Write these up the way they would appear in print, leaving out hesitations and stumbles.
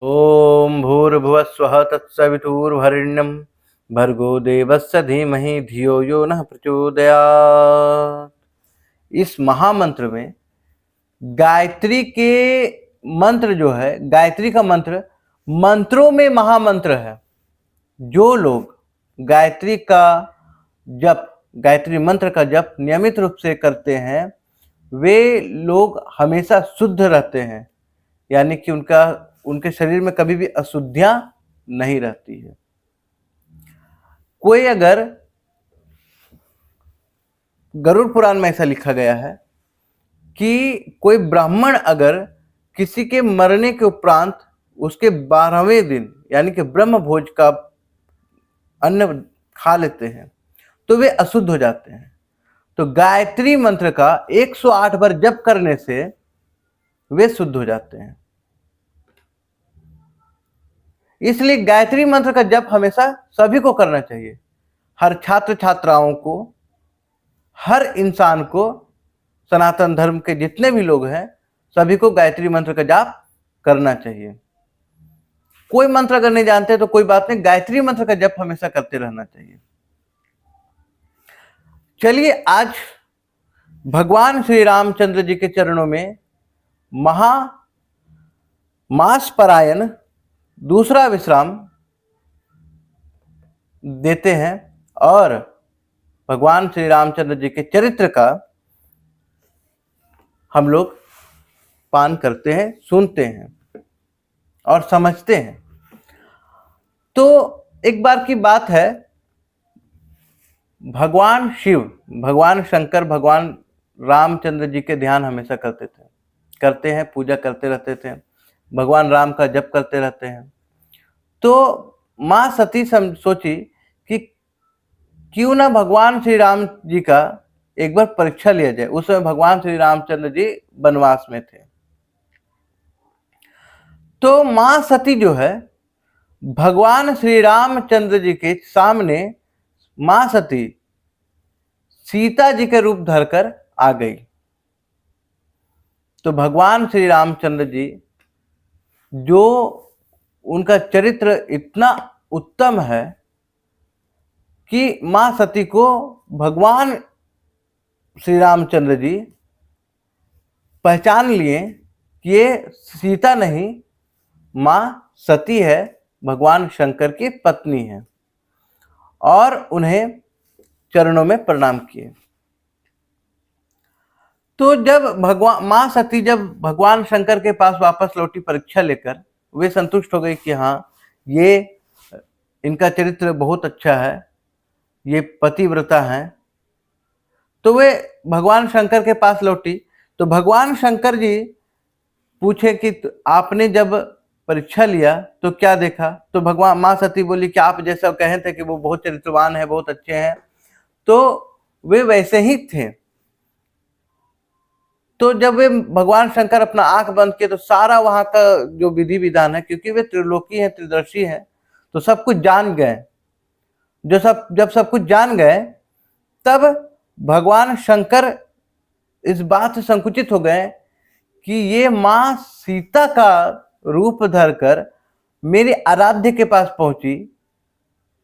ओम भूर्भुवस्वः तत्सवितुर्वरेण्यं भर्गो देवस्य धीमहि धियो यो नः प्रचोदयात्। इस महामंत्र में गायत्री के मंत्र जो है, गायत्री का मंत्र मंत्रों में महामंत्र है। जो लोग गायत्री का जप, गायत्री मंत्र का जप नियमित रूप से करते हैं, वे लोग हमेशा शुद्ध रहते हैं, यानी कि उनके शरीर में कभी भी अशुद्धियां नहीं रहती है। कोई अगर, गरुड़ पुराण में ऐसा लिखा गया है कि कोई ब्राह्मण अगर किसी के मरने के उपरांत उसके 12वें दिन यानी कि ब्रह्म भोज का अन्न खा लेते हैं तो वे अशुद्ध हो जाते हैं। तो गायत्री मंत्र का 108 बार जप करने से वे शुद्ध हो जाते हैं। इसलिए गायत्री मंत्र का जप हमेशा सभी को करना चाहिए। हर छात्र छात्राओं को, हर इंसान को, सनातन धर्म के जितने भी लोग हैं सभी को गायत्री मंत्र का जाप करना चाहिए। कोई मंत्र अगर नहीं जानते तो कोई बात नहीं, गायत्री मंत्र का जप हमेशा करते रहना चाहिए। चलिए आज भगवान श्री रामचंद्र जी के चरणों में मास परायण दूसरा विश्राम देते हैं और भगवान श्री रामचंद्र जी के चरित्र का हम लोग पान करते हैं, सुनते हैं और समझते हैं। तो एक बार की बात है, भगवान शिव, भगवान शंकर, भगवान रामचंद्र जी के ध्यान हमेशा करते हैं, पूजा करते रहते थे, भगवान राम का जप करते रहते हैं। तो माँ सती सोची कि क्यों ना भगवान श्री राम जी का एक बार परीक्षा लिया जाए। उस समय भगवान श्री रामचंद्र जी वनवास में थे। तो माँ सती जो है भगवान श्री रामचंद्र जी के सामने माँ सती सीता जी के रूप धरकर आ गई। तो भगवान श्री रामचंद्र जी, जो उनका चरित्र इतना उत्तम है कि माँ सती को भगवान श्री रामचंद्र जी पहचान लिए कि ये सीता नहीं, माँ सती है, भगवान शंकर की पत्नी है, और उन्हें चरणों में प्रणाम किए। तो जब माँ सती जब भगवान शंकर के पास वापस लौटी परीक्षा लेकर, वे संतुष्ट हो गई कि हाँ, ये इनका चरित्र बहुत अच्छा है, ये पतिव्रता है। तो वे भगवान शंकर के पास लौटी। तो भगवान शंकर जी पूछे कि आपने जब परीक्षा लिया तो क्या देखा? तो भगवान माँ सती बोली कि आप जैसा कहे थे कि वो बहुत चरित्रवान है, बहुत अच्छे हैं, तो वे वैसे ही थे। तो जब वे भगवान शंकर अपना आंख बंद किए तो सारा वहां का जो विधि विधान है, क्योंकि वे त्रिलोकी हैं, त्रिदर्शी हैं, तो सब कुछ जान गए। जब सब कुछ जान गए तब भगवान शंकर इस बात से संकुचित हो गए कि ये माँ सीता का रूप धरकर मेरे आराध्य के पास पहुंची,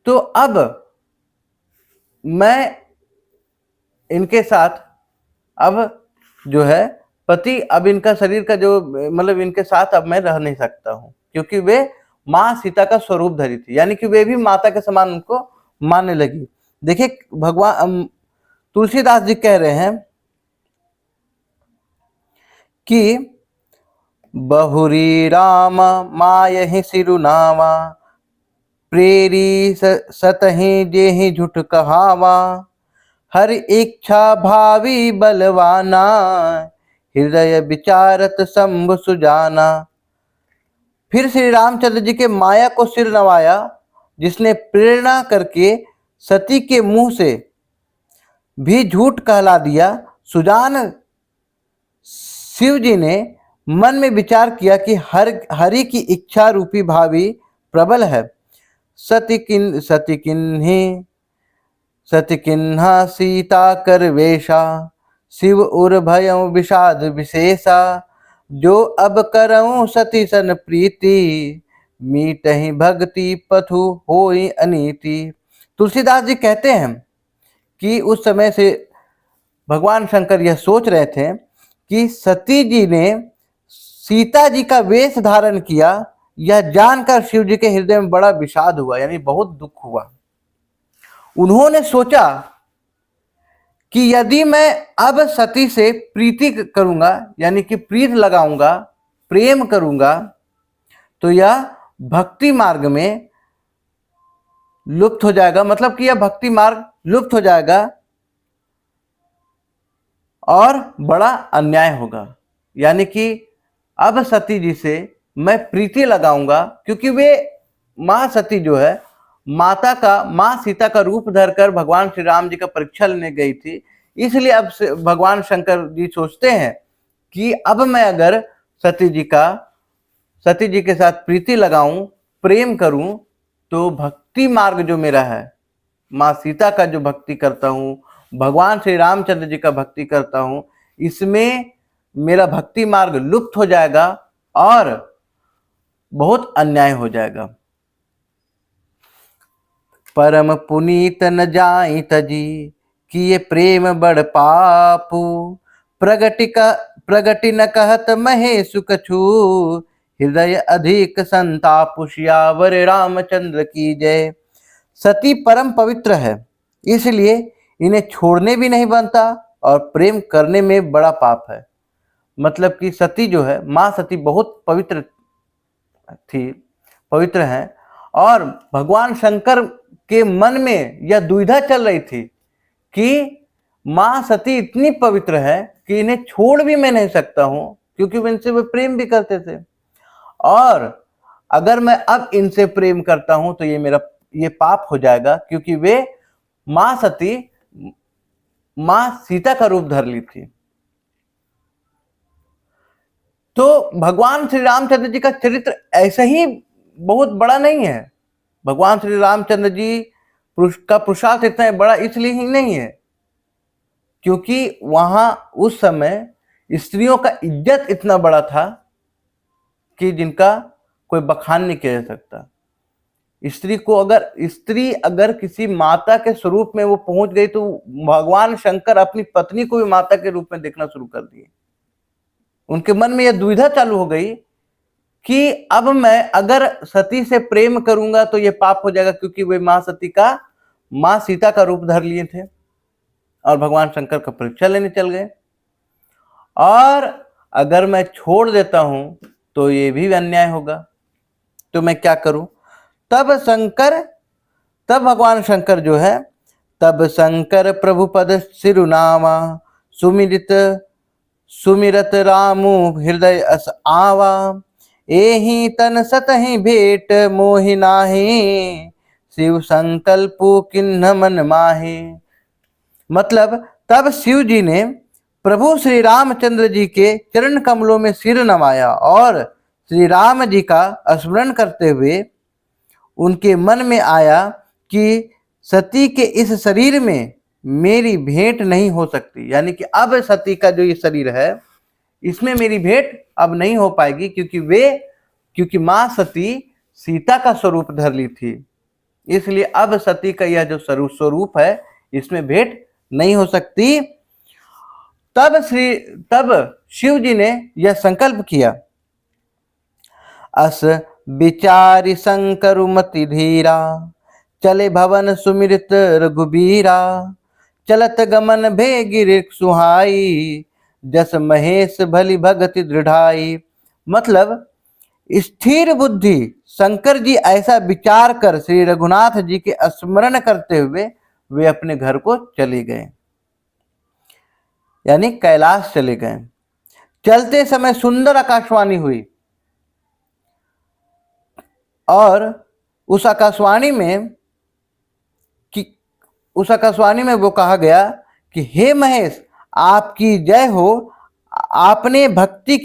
तो अब मैं इनके साथ अब जो है पति, अब इनका शरीर का जो मतलब इनके साथ अब मैं रह नहीं सकता हूं, क्योंकि वे माँ सीता का स्वरूप धरी थी, यानी कि वे भी माता के समान उनको मानने लगी। देखिए भगवान तुलसीदास जी कह रहे हैं कि बहुरी राम मायहि सिरुनावा, प्रेरी सतहि जेहि झूठ कहावा, हर इच्छा भावी बलवाना, हृदय विचारत शंभु सुजाना। फिर श्री रामचंद्र जी के माया को सिर नवाया, जिसने प्रेरणा करके सती के मुंह से भी झूठ कहला दिया। सुजान शिव जी ने मन में विचार किया कि हरि की इच्छा रूपी भावी प्रबल है। सती किन्हा सीता कर वेशा, शिव उर भयं विषाद विशेषा, जो अब करऊं सती सन प्रीति, मीटहि भक्ति पथु होई अनीति। तुलसीदास जी कहते हैं कि उस समय से भगवान शंकर यह सोच रहे थे कि सती जी ने सीता जी का वेश धारण किया, यह जानकर शिव जी के हृदय में बड़ा विषाद हुआ, यानी बहुत दुख हुआ। उन्होंने सोचा कि यदि मैं अब सती से प्रीति करूंगा, यानी कि प्रीत लगाऊंगा, प्रेम करूंगा, तो यह भक्ति मार्ग में लुप्त हो जाएगा, मतलब कि यह भक्ति मार्ग लुप्त हो जाएगा और बड़ा अन्याय होगा। यानी कि अब सती जी से मैं प्रीति लगाऊंगा, क्योंकि वे मां सती जो है मां सीता का रूप धरकर भगवान श्री राम जी का परीक्षा लेने गई थी। इसलिए अब भगवान शंकर जी सोचते हैं कि अब मैं अगर सती जी के साथ प्रीति लगाऊं, प्रेम करूं, तो भक्ति मार्ग जो मेरा है, मां सीता का जो भक्ति करता हूं, भगवान श्री रामचंद्र जी का भक्ति करता हूं, इसमें मेरा भक्ति मार्ग लुप्त हो जाएगा और बहुत अन्याय हो जाएगा। परम पुनीत न जाई तजी किए प्रेम बड़ पापू, प्रगति न कहत महेश कछु, हृदय अधिक संतापु, सियावर रामचंद्र की जय। सती परम पवित्र है, इसलिए इन्हें छोड़ने भी नहीं बनता और प्रेम करने में बड़ा पाप है। मतलब कि सती जो है, मां सती बहुत पवित्र थी, पवित्र है, और भगवान शंकर के मन में यह दुविधा चल रही थी कि मां सती इतनी पवित्र है कि इन्हें छोड़ भी मैं नहीं सकता हूं, क्योंकि इनसे वे प्रेम भी करते थे, और अगर मैं अब इनसे प्रेम करता हूं तो ये पाप हो जाएगा, क्योंकि वे मां सती मां सीता का रूप धर ली थी। तो भगवान श्री रामचंद्र जी का चरित्र ऐसा ही बहुत बड़ा नहीं है। भगवान श्री रामचंद्र जी का पुरुषार्थ इतना बड़ा इसलिए ही नहीं है क्योंकि वहां उस समय स्त्रियों का इज्जत इतना बड़ा था कि जिनका कोई बखान नहीं किया जा सकता। स्त्री अगर किसी माता के स्वरूप में वो पहुंच गई तो भगवान शंकर अपनी पत्नी को भी माता के रूप में देखना शुरू कर दिए। उनके मन में यह दुविधा चालू हो गई कि अब मैं अगर सती से प्रेम करूंगा तो यह पाप हो जाएगा, क्योंकि वे मां सीता का रूप धर लिए थे और भगवान शंकर का परीक्षा लेने चल गए, और अगर मैं छोड़ देता हूं तो ये भी अन्याय होगा, तो मैं क्या करूं। तब भगवान शंकर जो है, तब शंकर प्रभु पद सिरुनामा, सुमिरत रामु हृदय अस आवा, एहि तन सतहि भेट मोहि नाहि, शिव संकल्पु किन्ह मन माहि। मतलब तब शिव जी ने प्रभु श्री रामचंद्र जी के चरण कमलों में सिर नवाया और श्री राम जी का स्मरण करते हुए उनके मन में आया कि सती के इस शरीर में मेरी भेंट नहीं हो सकती, यानी कि अब सती का जो ये शरीर है इसमें मेरी भेंट अब नहीं हो पाएगी, क्योंकि मां सती सीता का स्वरूप धर ली थी, इसलिए अब सती का यह जो स्वरूप है इसमें भेंट नहीं हो सकती। तब शिव जी ने यह संकल्प किया, अस विचारि शंकर मति धीरा, चले भवन सुमिरत रघुबीरा, चलत गमन भे गिर सुहाई, जस महेश भली भगति दृढ़ाई। मतलब स्थिर बुद्धि शंकर जी ऐसा विचार कर श्री रघुनाथ जी के स्मरण करते हुए वे अपने घर को चले गए, यानी कैलाश चले गए। चलते समय सुंदर आकाशवाणी हुई और उस आकाशवाणी में वो कहा गया कि हे महेश, आपकी जय हो, आपने भक्ति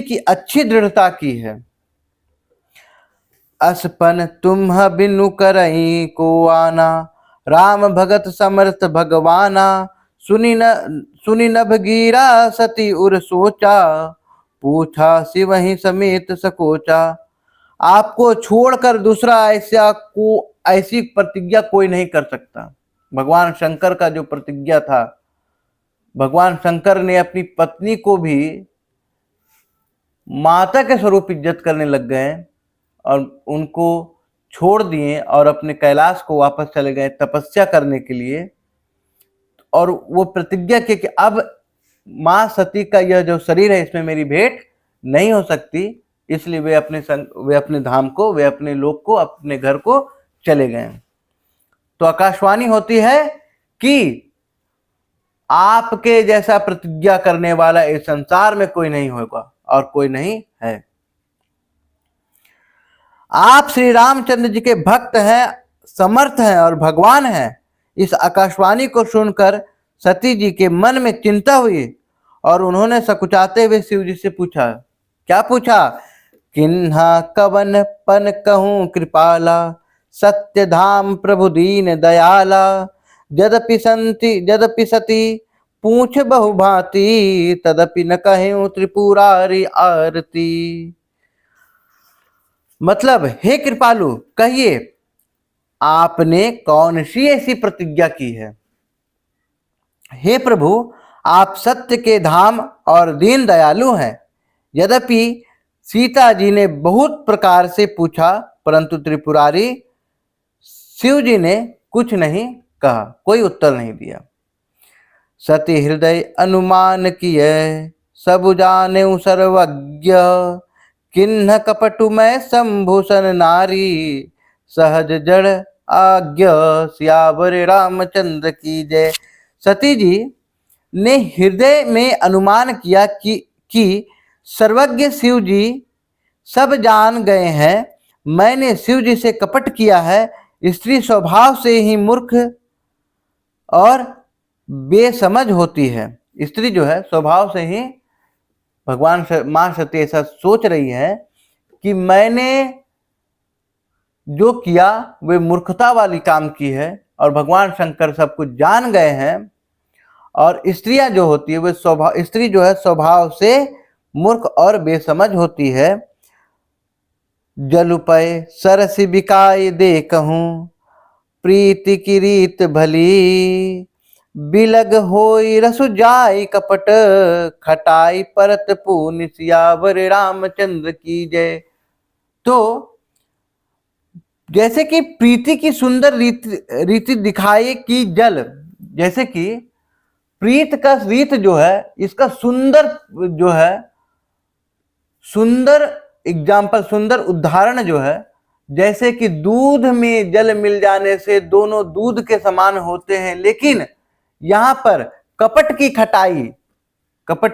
की अच्छी दृढ़ता की है। असपन तुम्ह बिनु करई को आना, राम भगत समर्थ भगवाना, सुनी नभ गिरा सती उर सोचा, पूछा शिवहि समेत सकोचा। आपको छोड़कर दूसरा ऐसी प्रतिज्ञा कोई नहीं कर सकता। भगवान शंकर का जो प्रतिज्ञा था, भगवान शंकर ने अपनी पत्नी को भी माता के स्वरूप इज्जत करने लग गए और उनको छोड़ दिए और अपने कैलाश को वापस चले गए तपस्या करने के लिए। और वो प्रतिज्ञा की कि अब मां सती का यह जो शरीर है इसमें मेरी भेंट नहीं हो सकती, इसलिए वे अपने धाम को, वे अपने लोक को, अपने घर को चले गए। तो आकाशवाणी होती है कि आपके जैसा प्रतिज्ञा करने वाला इस संसार में कोई नहीं होगा और कोई नहीं है। आप श्री रामचंद्र जी के भक्त हैं, समर्थ हैं और भगवान हैं। इस आकाशवाणी को सुनकर सती जी के मन में चिंता हुई और उन्होंने सकुचाते हुए शिव जी से पूछा। क्या पूछा? किन्हा कवन पन कहूं कृपाला, सत्य धाम प्रभु दीन दयाला। यद्यपि सती पूछ बहु भांति, तदपि न कहूं त्रिपुरारी आरती। मतलब, हे कृपालु, कहिए आपने कौन सी ऐसी प्रतिज्ञा की है? हे प्रभु, आप सत्य के धाम और दीन दयालु हैं। यद्यपि सीता जी ने बहुत प्रकार से पूछा, परंतु त्रिपुरारी शिव जी ने कुछ नहीं कहा, कोई उत्तर नहीं दिया। सती हृदय अनुमान किए, सब जाने सर्वज्ञ। किन्ह कपटु मैं संभूषण नारी, सहज जड़ आज्ञा सियावर रामचंद्र की जय। सती जी ने हृदय में अनुमान किया कि सर्वज्ञ शिव जी सब जान गए हैं। मैंने शिव जी से कपट किया है। स्त्री स्वभाव से ही मूर्ख और बेसमझ होती है। स्त्री जो है स्वभाव से ही, भगवान मां सती ऐसा सोच रही है कि मैंने जो किया वे मूर्खता वाली काम की है और भगवान शंकर सब कुछ जान गए हैं। और स्त्रियां जो होती है वे स्त्री जो है स्वभाव से मूर्ख और बेसमझ होती है। जलुपय सरसी बिकाय देखहूं, प्रीति की रीत भली। बिलग होई रसु जाई कपट, खटाई परत पूनि सियावर रामचंद्र की जय। तो जैसे कि प्रीति की सुंदर रीति दिखाई कि जल, जैसे कि प्रीत का रीत जो है, इसका सुंदर जो है, सुंदर एग्जाम्पल, सुंदर उदाहरण जो है, जैसे कि दूध में जल मिल जाने से दोनों दूध के समान होते हैं, लेकिन यहां पर कपट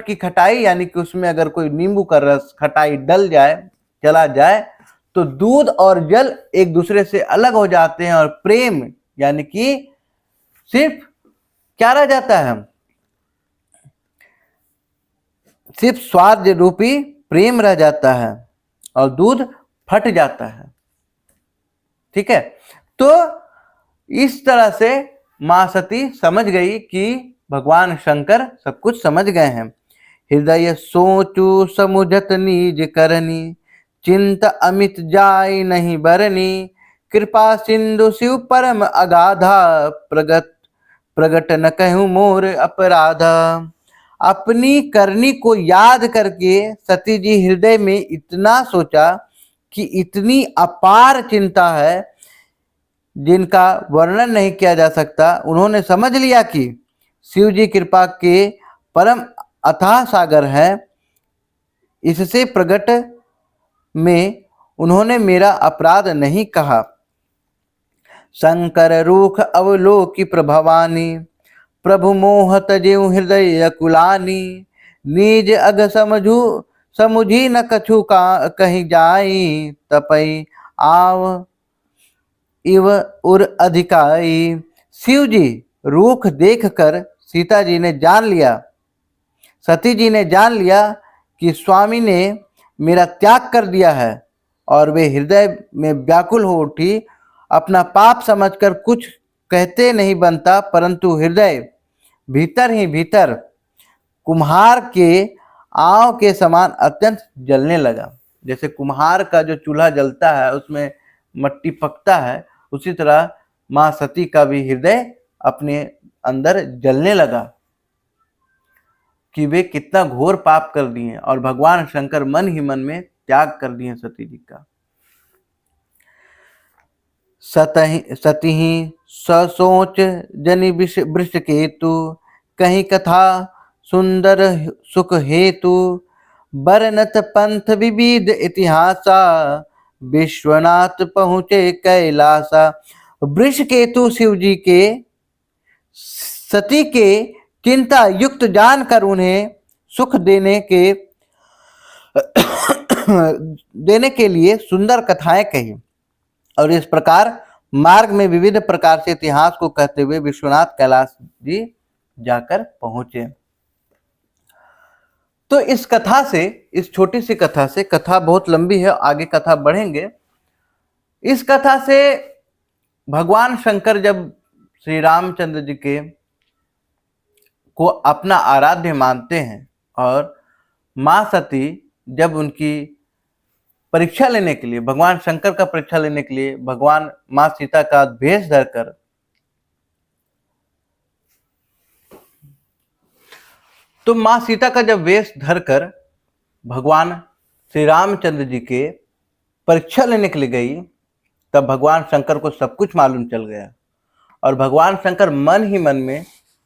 की खटाई यानी कि उसमें अगर कोई नींबू का रस, खटाई डल जाए, चला जाए, तो दूध और जल एक दूसरे से अलग हो जाते हैं और प्रेम यानी कि सिर्फ क्या रह जाता है, सिर्फ स्वाद रूपी प्रेम रह जाता है और दूध फट जाता है। ठीक है, तो इस तरह से मां सती समझ गई कि भगवान शंकर सब कुछ समझ गए हैं। हृदय सोचू समुझत नीज करनी, चिंत अमित जाय नहीं बरनी। कृपा सिंधु शिव परम अगाधा, प्रगट न कहूं मोर अपराधा। अपनी करनी को याद करके सती जी हृदय में इतना सोचा कि इतनी अपार चिंता है जिनका वर्णन नहीं किया जा सकता। उन्होंने समझ लिया कि शिव जी कृपा के परम अथाह सागर है। इससे प्रगट में उन्होंने मेरा अपराध नहीं कहा। शंकर रूख अवलोकी प्रभवानी, प्रभु मोह तजेऊ हृदय कुलानी। निज अग समुझी न कछु का कहीं जाई, तपई आव इव उर अधिकाई। शिव जी रूख देखकर सीता जी ने जान लिया, सती जी ने जान लिया कि स्वामी ने मेरा त्याग कर दिया है और वे हृदय में व्याकुल हो उठी। अपना पाप समझकर कुछ कहते नहीं बनता, परंतु हृदय भीतर ही भीतर कुम्हार के आंव के समान अत्यंत जलने लगा। जैसे कुम्हार का जो चूल्हा जलता है उसमें मट्टी पकता है, उसी तरह मां सती का भी हृदय अपने अंदर जलने लगा कि वे कितना घोर पाप कर दिए और भगवान शंकर मन ही मन में त्याग कर दिए सती जी का। सती ससोच जनि वृष केतु, कहीं कथा सुंदर सुख हेतु, बरनत पंथ विविध इतिहासा, विश्वनाथ पहुँचे कैलासा। वृष केतु शिव जी के सती के चिंता युक्त जानकर उन्हें सुख देने के लिए सुंदर कथाएं कही और इस प्रकार मार्ग में विविध प्रकार से इतिहास को कहते हुए विश्वनाथ कैलाश जी जाकर पहुंचे। तो इस कथा से, इस छोटी सी कथा से, कथा बहुत लंबी है, आगे कथा बढ़ेंगे, इस कथा से भगवान शंकर जब श्री रामचंद्र जी के को अपना आराध्य मानते हैं और मां सती जब उनकी परीक्षा लेने के लिए, भगवान शंकर का परीक्षा लेने के लिए भगवान मां सीता का भेष धरकर तो मां सीता का जब वेश धरकर भगवान श्री रामचंद्र जी के परीक्षा लेने के लिए गई, तब भगवान शंकर को सब कुछ मालूम चल गया और भगवान शंकर मन ही मन में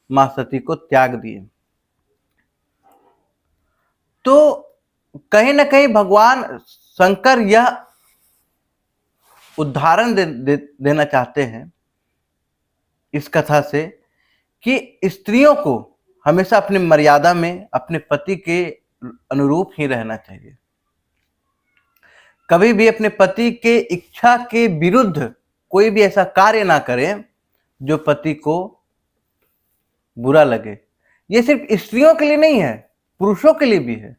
मां सती को त्याग दिए। तो कहीं ना कहीं भगवान शंकर यह उदाहरण देना चाहते हैं इस कथा से कि स्त्रियों को हमेशा अपनी मर्यादा में अपने पति के अनुरूप ही रहना चाहिए। कभी भी अपने पति के इच्छा के विरुद्ध कोई भी ऐसा कार्य ना करें जो पति को बुरा लगे। ये सिर्फ स्त्रियों के लिए नहीं है, पुरुषों के लिए भी है।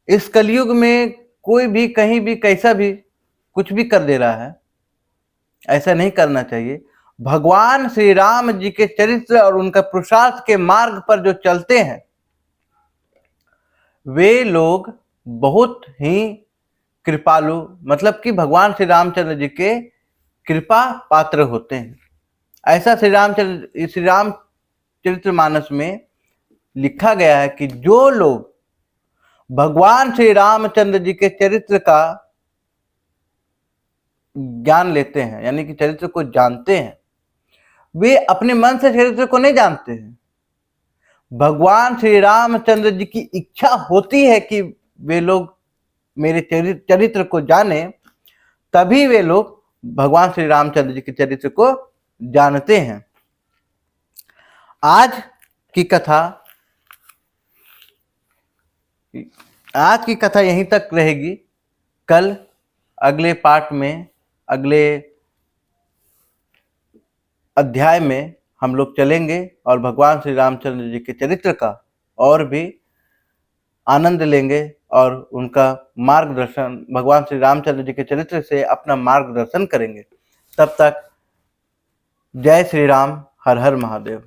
इस कलयुग में कोई भी कहीं भी कैसा भी कुछ भी कर दे रहा है, ऐसा नहीं करना चाहिए। भगवान श्री राम जी के चरित्र और उनका पुरुषार्थ के मार्ग पर जो चलते हैं वे लोग बहुत ही कृपालु, मतलब कि भगवान श्री रामचंद्र जी के कृपा पात्र होते हैं। ऐसा श्री रामचरित्र मानस में लिखा गया है कि जो लोग भगवान श्री रामचंद्र जी के चरित्र का ज्ञान लेते हैं, यानी कि चरित्र को जानते हैं, वे अपने मन से चरित्र को नहीं जानते हैं। भगवान श्री रामचंद्र जी की इच्छा होती है कि वे लोग मेरे चरित्र को जाने, तभी वे लोग भगवान श्री रामचंद्र जी के चरित्र को जानते हैं। आज की कथा यहीं तक रहेगी। कल अगले पार्ट में, अगले अध्याय में हम लोग चलेंगे और भगवान श्री रामचंद्र जी के चरित्र का और भी आनंद लेंगे और उनका मार्गदर्शन, भगवान श्री रामचंद्र जी के चरित्र से अपना मार्गदर्शन करेंगे। तब तक जय श्री राम, हर हर महादेव।